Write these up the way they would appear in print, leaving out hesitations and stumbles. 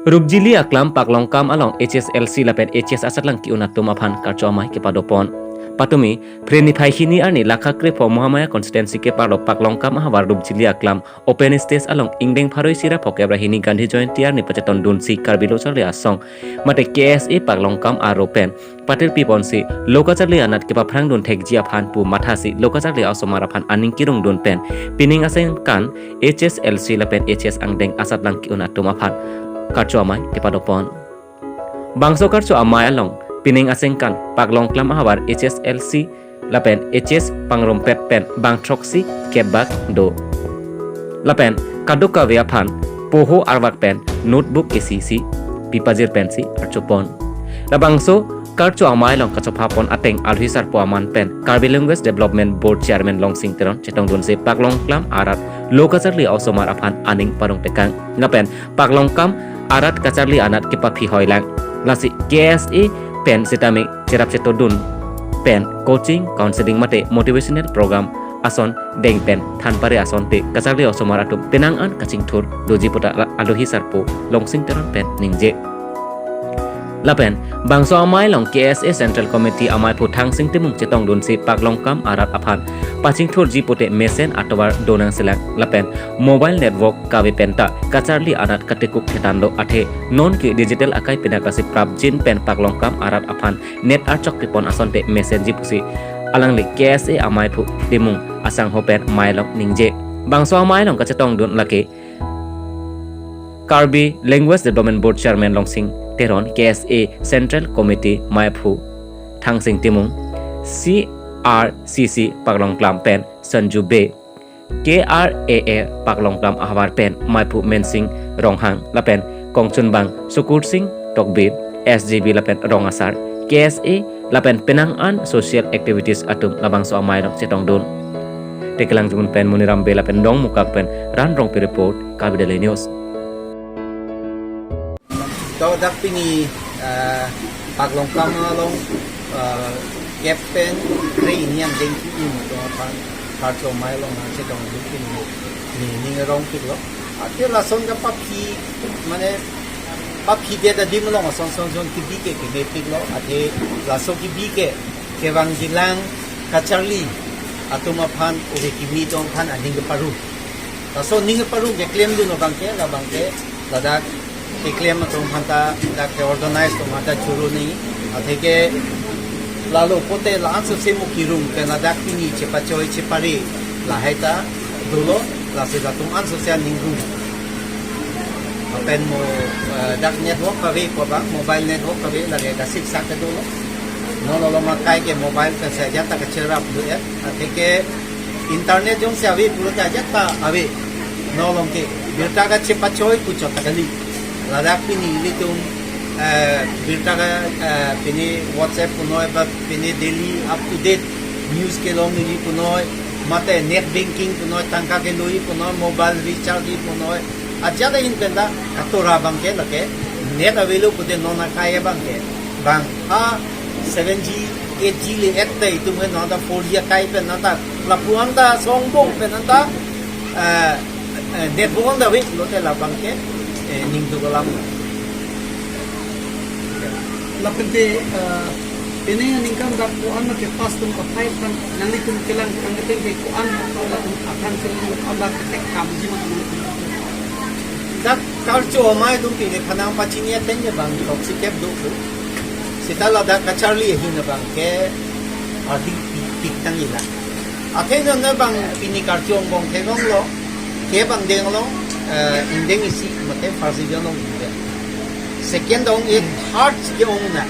Rubjili aklam paklongkam along HSLC lapet HS asatlang ki unatum aphan karchomai ke padopon. Patumi preni phaihini arni lakhakre pho mohamaya constituency ke palo paklongkam ahawar rubjili aklam open stage along ingdeng pharoi sira phokebra hini gandhi jointi arni pachaton dunsi karbilo chale asong mate KSA paklongkam aropen patel piponsi lokacharli anat ke paprang dun thekji aphan pu mathasi lokacharli asomar aphan aning kirung dun pen pining asen kan HSLC lapet HS angdeng asatlang ki unatum aphan karcho amai kepadopon bangso karcho amai along pining asengkan paglong klam ahawar HSLC lapen HS pangrompet pen bang troksi kebak do lapen kaduka viaphan poho arwak pen notebook ACC pipajir pensi archopon la bangso karcho amai long kachopapon ateng alhisar po aman pen Karbi Language Development Board Chairman Longsing Teron chetong dun se paglong klam arat lokacharli ausomar aphan aning parong tekang lapen paglong kam arat kacharli anat kipa phi hoilang lasi KSA pen sitami cherap chetodun pen coaching counseling mate motivational program ason deng pen thanpare ason te kacharli osomar atum penang an kaching thur doji pota alohi sarpo longsing teron pen ningje lapen bangso amai long KSA Central Committee amai pu thangsing timung chetong dun si paglong kam arat aphan paching thur ji pote mesen atowar donang selang lapen mobile network kawe penta kacharli anat katekuk thetando athe non ki digital akai pinakasi prabjin pen paglong kam arat aphan net archok tipon asonte mesen ji pusi alangli KSA amai pu timung asang hopen mailok ningje bangso amai long kachetong dun lake Karbi Language Development Board Chairman Longsing Teron KSA Central Committee Maipu Thangsing Timung CRCC Paglong Klam Pen Sanju Be KRAA Paglong Klam Ahawar Pen Maipu Mensing Ronghang Lapen Kongchun Bang Sukur Singh Tokbe SGB Lapen Rongasar KSA Lapen Penang An Social Activities Atum Labang So Amai Chetong Dun Tekelang Jumun Pen Muniram Be Lapen Dong Mukak Pen Ran Rong Pi Report Karbi Daily News Kau dak pini paglong kamalong kepen rei ni yang dengki ini tu apa karco mailong macam dong dengki ni ngerong kilo. Akhir lason ka papi mana papi dia dah dimulong son kibi ke kilo. Akhir lason kibi ke wang jilang kacharli atau mapan ubi kibi dong pan ading keparu. Lason ning keparu ke klaim du no bangke la bangke ladak claim to hanta da ke organize to mata churu ni atheke lalo pote la ansu se mu kirum ke na dak ni chepa choi chepari la haita dulo la se da tum ansu se ningu apen mo dak network ka ve ko ba mobile network ka ve la ge da sik sak dulo no lo ma kai ke mobile ka se jata ka cherap du ya atheke internet jong se ave puro ta jata ave no long ke birta ka chepa choi ku chot kali ladak pini litung birta ka pini WhatsApp punoy ba pini daily up to date news ke long ni punoy mate net banking punoy tangka ke lui punoy mobile recharge punoy aja da in penda atora bang ke lake net available pude nona kaya bang ke bang 7G 8G le ette itu men nada 4G kai pen nada lapuang da songbong pen nada net buang da wis lote la bang ke ning tu kolam lapente ini yang ningkam dak kuan ke pas tum ka pai kan nanti tum kelang kan ke ke kuan la tum akan selang Allah ke kam ji ma dak karcho mai dum pi khanang pachinia tenye bang toxic cap do sitala dak kacharli hin bang ke adi tik tang ila athena na bang pini karcho bong thegong lo ke bang deng lo indeng isi mate farsi jono second dong ek heart ke ongna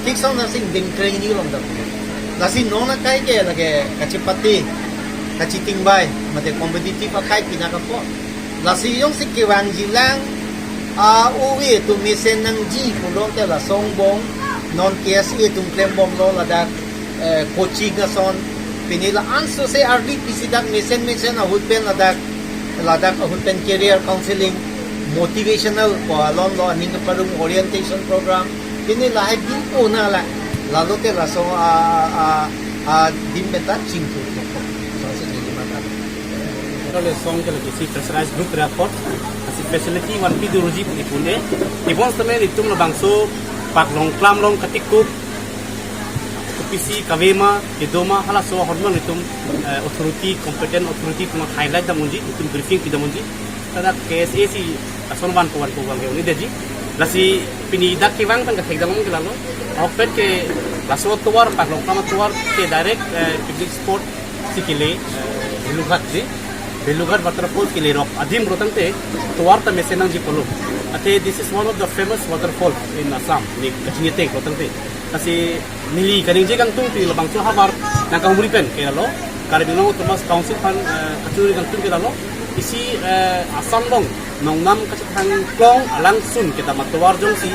tik song na sing ding train ni long da lasi nona kai ke lage kachipati kachiting bai mate competitive kai pina ka po lasi yong sik ke wang jilang uwi tu misen nang ji pulong te la songbong non KSA tum klembong lo la da coaching son pinila anso se RD pisidak misen ahut pen la da ladak ahunten career counseling motivational ko alon lo ning parum orientation program ini lahai din ko na la lalo ke raso dim beta chingku so se ni mata Kalau song kalau kita pressurized group report, facility wan pidology ipune ibon tame itum na bangso paklong klam long katikuk PC kavema idoma hala so hormon itum authority competent authority tuma highlight da munji itum briefing pida munji tada KSAC asonwan ko wan ni deji lasi pini dak kiwang tang kathek damong gelalo okpet ke laso tuwar paklong klam tuwar ke direct public sport sikile Belugat waterfall ke lerok adim rotante tuwar ta mesenang ji polo ate this is one of the famous waterfall in Assam ni kachiniete rotante kasi nili kaning je kang tung ti labang so habar nang kang muripen ke lalo karibino Thomas council pan kachuri kang tung ke lalo isi Assam dong nongnam kachang klong alang sun kita matuwar jong si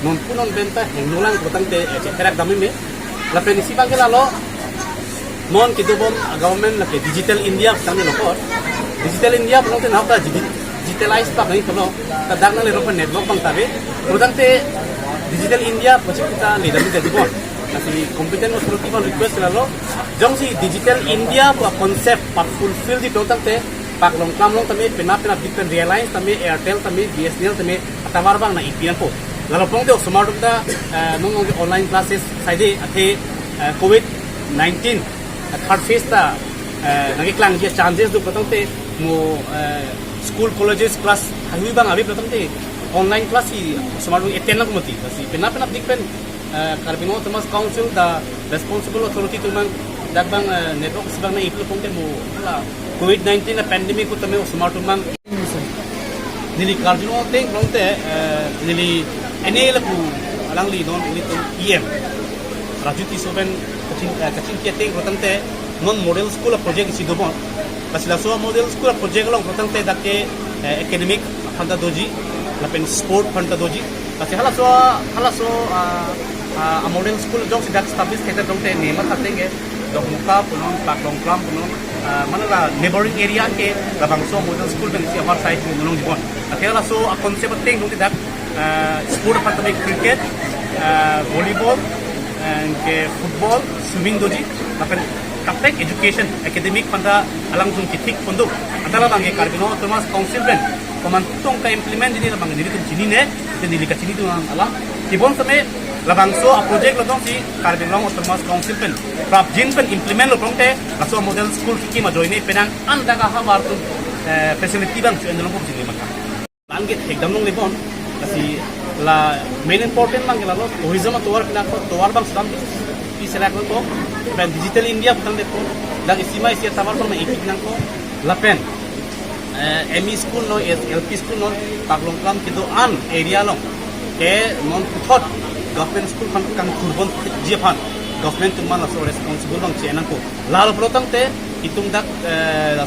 non punon benta hengnulang rotante terak damime la penisi bang ke lalo mon kitubom government la ke digital India sang lokor Digital India belum tenau ta digitalize pa ngai kono ta dagna le ropa network bang tabe rodante Digital India project kita leader ni jadi bon kasi competent authority ban request lalo jong si Digital India pa concept pa fulfill di rodante pak long kam long tame pena different realize tame Airtel tame BSNL tame atawar bang na ipian po lalo pong de smart da nong online classes saide athe COVID 19 third phase ta nagiklang dia chances do patante mo school colleges class hawi bang abi patante online class si samaru attend lang mati kasi pina dikpen karbino Thomas council da responsible authority to man dagbang network sibang na iplo pongte mo hala COVID 19 na pandemic ko tame samaru man nili karbino teng pongte nili enela pu alang li don ni to EM rajuti soben kachin teng patante non model school project si dobon kasi la so model school project long protante dake academic phanda doji la pen sport phanda doji kasi hala so a model school jong si dak establish kete dong te nema khatenge dok muka punon paklong klam punon mana la neighboring area ke la bangso model school ben si amar site nulong dibon kasi hala so a concept teng dong dak sport phanda cricket volleyball and ke football swimming doji la pen kaptek education academic panda alang jung kitik pondo antara bangge karbino Thomas council ben koman tong ka implement dini la bangge dili tum chini ne te dili ka chini tu alam tibon tame labang so a project lodong si karbino Thomas council ben prap jin ben implement lo pongte aso model school ki ma join ne penang anda ka ha mar tu facility bang chu endong pok jini maka bangge ekdam nong lebon kasi la main important bang la lo tourism to work na ko to war bang stam select ko ben digital India bukan depo dan istima isia tawar bang na ipik nang ko lapen ME school no LP school no paklong kam kido an area long ke non puthot government school kan turbon jepan government tuman la so responsible bang che nang ko lalo protang te itung dak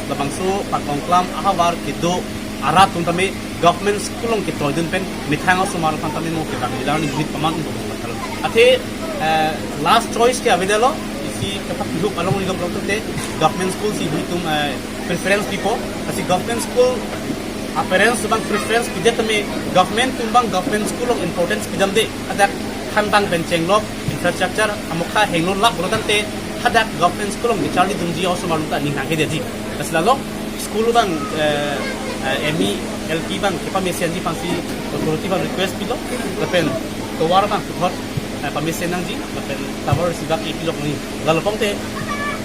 bangso paklong kam ahawar kido arat tuntame government school long kitol din pen mithang sumar pantame mo kita dilan ni pamang ko ate last choice ke avedalo isi kapak hidup along ni government te government school si hitum preference tipo kasi government school appearance bang preference pide tame government tumbang government school long importance pidam de ada khandang benceng lok infrastructure amukha henglon lak brotan te hadak government school long charli dungji also malunta ni nanghe deji kasi lalo school bang ME LP bang kepa mesianji pangsi authority bang request pilo lapen towar bang tukhot pamisen nang ji lapen tawar sibak ikilok ni lalopong te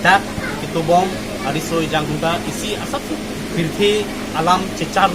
dak kitubong arisoy janghuda isi asap firthi alam chechar